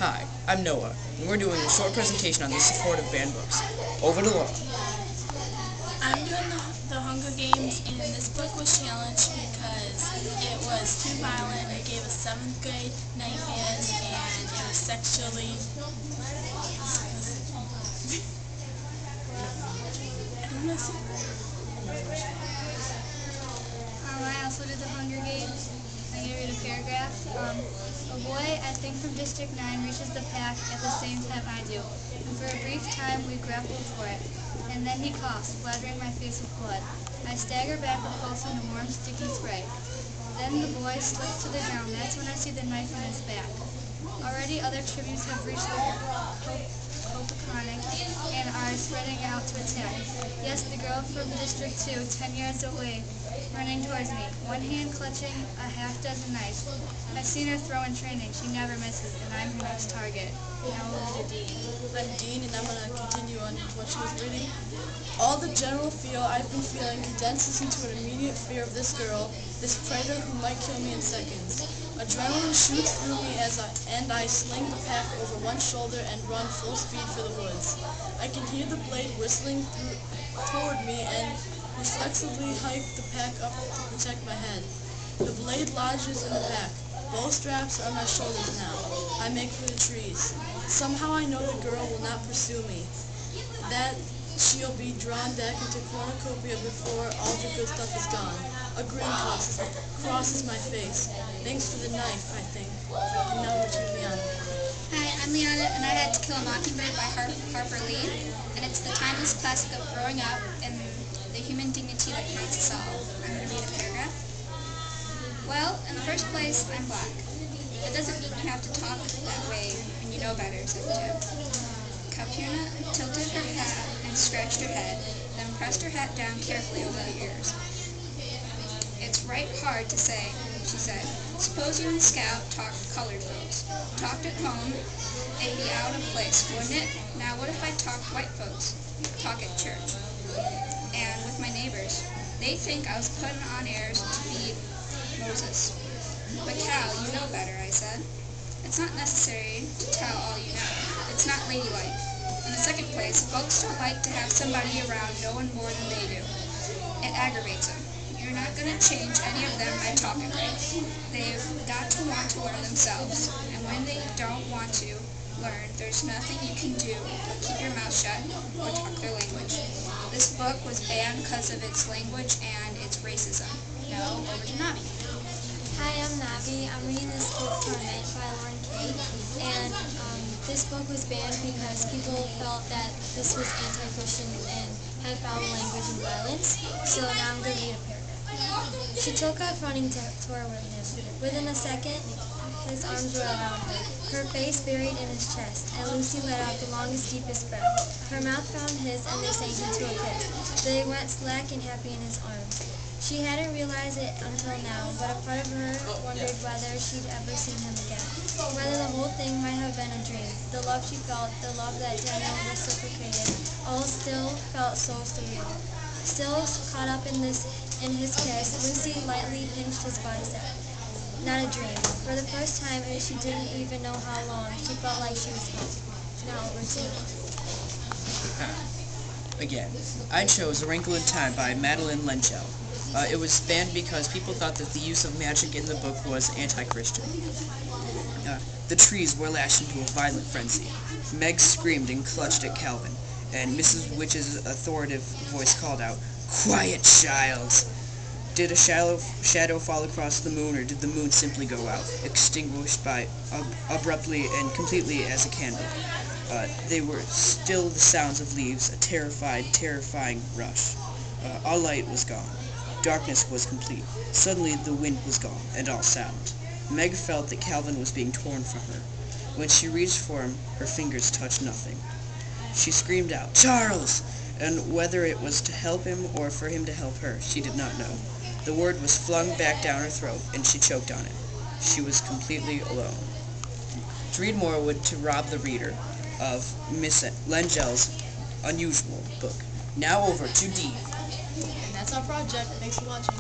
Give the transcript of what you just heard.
Hi, I'm Noah, and we're doing a short presentation on the support of banned books. Over to Laura. I'm doing the Hunger Games, and this book was challenged because it was too violent. It gave us 7th grade nightmares, and it was sexually... I also did the Hunger Games. I'm going to read a paragraph. A boy, I think from District 9, reaches the pack at the same time I do, and for a brief time we grapple for it. And then he coughs, splattering my face with blood. I stagger back and pulse in a warm, sticky spray. Then the boy slips to the ground. That's when I see the knife in his back. Already other tributes have reached the Copaconic and are spreading out to attack. Yes, the girl from District 2, 10 yards away, running towards me, one hand clutching a half-dozen knives. I've seen her throw in training. She never misses, and I'm her next target. Now over to Dean. I'm Dean, and I'm going to continue on what she was reading. All the general fear I've been feeling condenses into an immediate fear of this girl, this predator who might kill me in seconds. Adrenaline shoots through me and I sling the pack over one shoulder and run full speed for the woods. I can hear the blade whistling toward me and reflexively hike the pack up to protect my head. The blade lodges in the pack. Both straps are on my shoulders now. I make for the trees. Somehow I know the girl will not pursue me. That she'll be drawn back into cornucopia before all the good stuff is gone. A grin crosses my face. Thanks for the knife, I think. And now to Liana. Hi, I'm Liana, and I Had to Kill a Mockingbird by Harper Lee. And it's the timeless classic of growing up and the human dignity that unites us all. I'm going to read a paragraph. Well, in the first place, I'm black. That doesn't mean you have to talk that way when you know better, said Jim. Capuana tilted her hat and scratched her head, then pressed her hat down carefully over her ears. It's right hard to say, she said. Suppose you and Scout talked colored folks. Talked at home, it'd be out of place, wouldn't it? Now what if I talked white folks? Talk at church. And with my neighbors. They think I was putting on airs to be Moses. But Cal, you know better, I said. It's not necessary to tell all you know. It's not ladylike. In the second place, folks don't like to have somebody around knowing more than they do. It aggravates them. You're not going to change any of them by talking right. They've got to want to learn themselves. And when they don't want to learn, there's nothing you can do but keep your mouth shut or talk their language. This book was banned because of its language and its racism. Now, over to Navi. Hi, I'm Navi. I'm reading this book Torment by Lauren Kate, and this book was banned because people felt that this was anti-Christian and had foul language and violence, so now I'm going to read a paragraph. She took off running toward him. Within a second, his arms were around her, her face buried in his chest, and Lucy let out the longest, deepest breath. Her mouth found his, and they sank into a kiss. They went slack and happy in his arms. She hadn't realized it until now, but a part of her wondered whether she'd ever seen him again, whether the whole thing might have been a dream. The love she felt, the love that Daniel reciprocated, all still felt so surreal. Still caught up in his kiss, Lucy lightly pinched his bicep. Not a dream. For the first time, and she didn't even know how long, she felt like she was home. Now over to you. Again, I chose A Wrinkle in Time by Madeleine L'Engle. It was banned because people thought that the use of magic in the book was anti-Christian. The trees were lashed into a violent frenzy. Meg screamed and clutched at Calvin, and Mrs. Witch's authoritative voice called out, "Quiet, child!" Did a shadow fall across the moon, or did the moon simply go out, extinguished by abruptly and completely as a candle? They were still the sounds of leaves, a terrifying rush. All light was gone. Darkness was complete. Suddenly the wind was gone, and all sound. Meg felt that Calvin was being torn from her. When she reached for him, her fingers touched nothing. She screamed out, "Charles!" And whether it was to help him or for him to help her, she did not know. The word was flung back down her throat, and she choked on it. She was completely alone. To read more would to rob the reader of Miss L'Engle's unusual book. Now over to Dee. And that's our project. Thanks for watching.